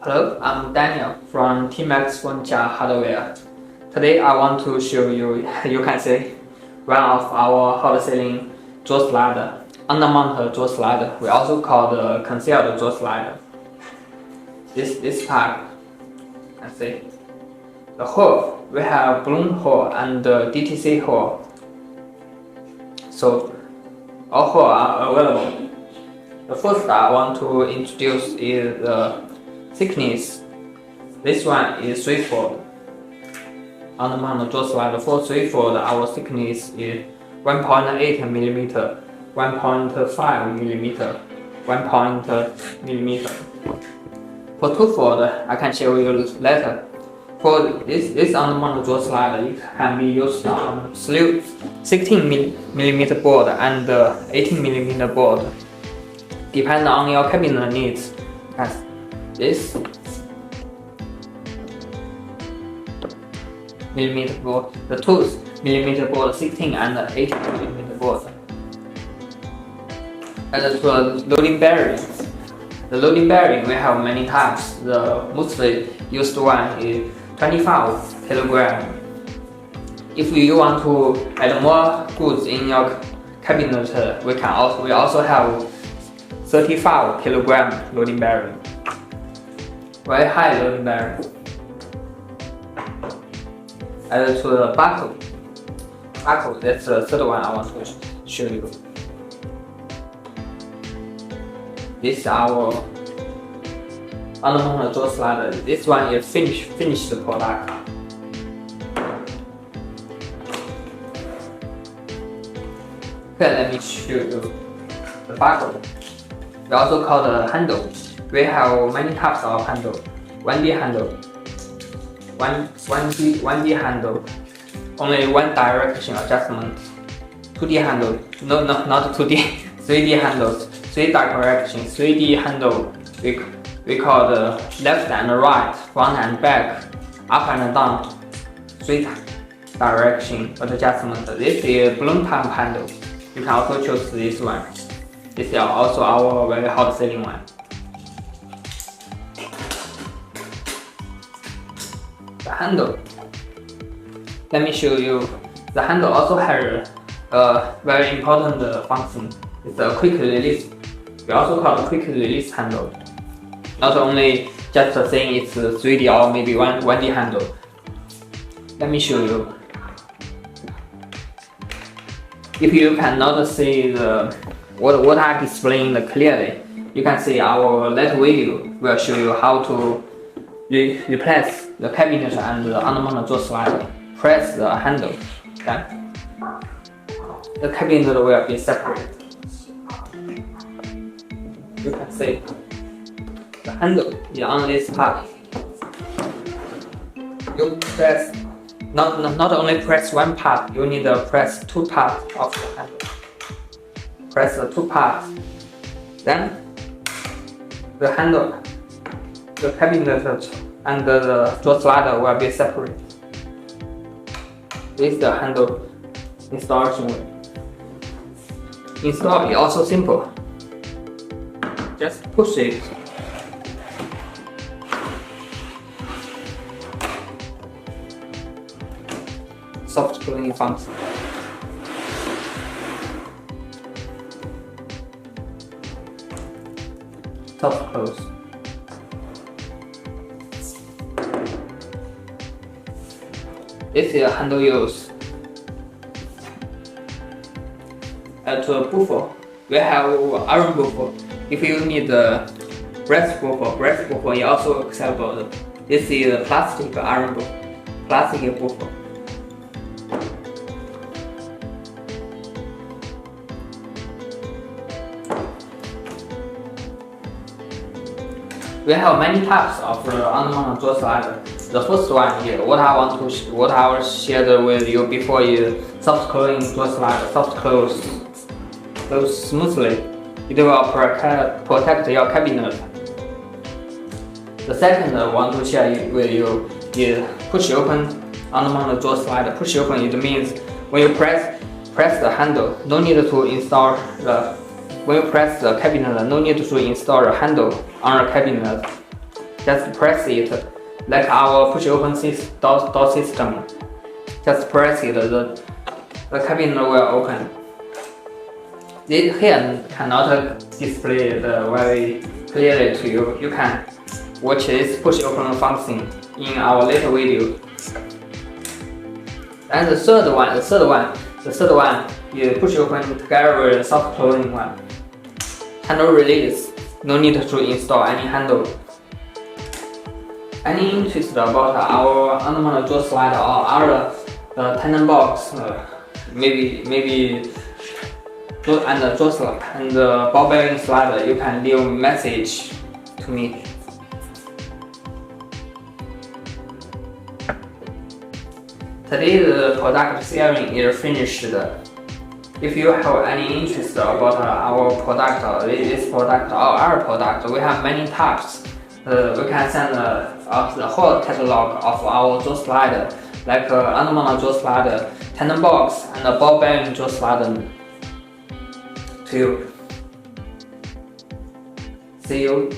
Hello, I'm Daniel from Temax Furniture Hardware. Today I want to show you, you can see, one of our hot ceiling door slider, undermount door slider. We also call the concealed door slider. This type, you can see. The hole, we have balloon hole and DTC hole. So all holes are available. The first I want to introduce is the thickness. This one is 3/4. Undermount door slider for 3/4, our thickness is 1.8 mm, 1.5 mm, 1 mm. For 2/4, I can show you later. For this undermount door slider, it can be used on 16 mm board and 18 mm board, depending on your cabinet needs. As this millimeter board, the 2 mm board, 16 and 18 mm board. As to the loading bearing, the loading bearing we have many types. The mostly used one is 25 kg. If you want to add more goods in your cabinet, we also have 35 kg loading bearing. Very high loading bearing. Added to the buckle, that's the third one I want to show you. This is our undermount door slider. This one is finished product. Okay, let me show you the buckle. We also call the handle. We have many types of handle. 1D handle, 1D handle, only one direction adjustment. 2D handle, no, not 2D, 3D handles, 3 direction. 3D handle, we call the left and right, front and back, up and down, 3 direction adjustment. This is balloon type handle. You can also choose this one. This is also our very hot selling one. The handle. Let me show you. The handle also has a very important function. It's a quick release. We also call it quick release handle. Not only just saying it's a 3D or maybe 1D handle. Let me show you. If you cannot see what I'm displaying clearly, you can see our later video will show you how to replace the cabinet and the undermount door slider. Press the handle, then the cabinet will be separate. You can see the handle is on this part. You press, not only press one part, you need to press 2 parts of the handle. Press the 2 parts, then the handle, the cabinet and the door slider will be separate. This is the handle installation way. Install is also simple. Just push it. Soft closing function. Soft close. This is a handle use. To a buffer, we have iron buffer. If you need a brass buffer is also acceptable. This is a plastic iron buffer, plastic buffer. We have many types of undermount door slider. The first one here, what I will share with you before is soft closing door slider. Soft close smoothly. It will protect your cabinet. The second I want to share with you is push open undermount door slider. Push open, it means when you press the handle, no need to install the. When you press the cabinet, no need to install the handle on the cabinet. just press it, like our push open door system. Just press it, the cabinet will open. This here cannot display it very clearly to you. You can watch this push open function in our later video. And the third one is push open together with soft closing one. Handle release, no need to install any handle. Any interest about our undermount door slider or other tandem box, maybe door and door slider and ball bearing slider, you can leave a message to me. Today's product sharing is finished. If you have any interest about our product, this product or our product, we have many types. We can send the whole catalog of our door slider, like undermount door slider, tandem box, and ball bearing door slider to you. See you.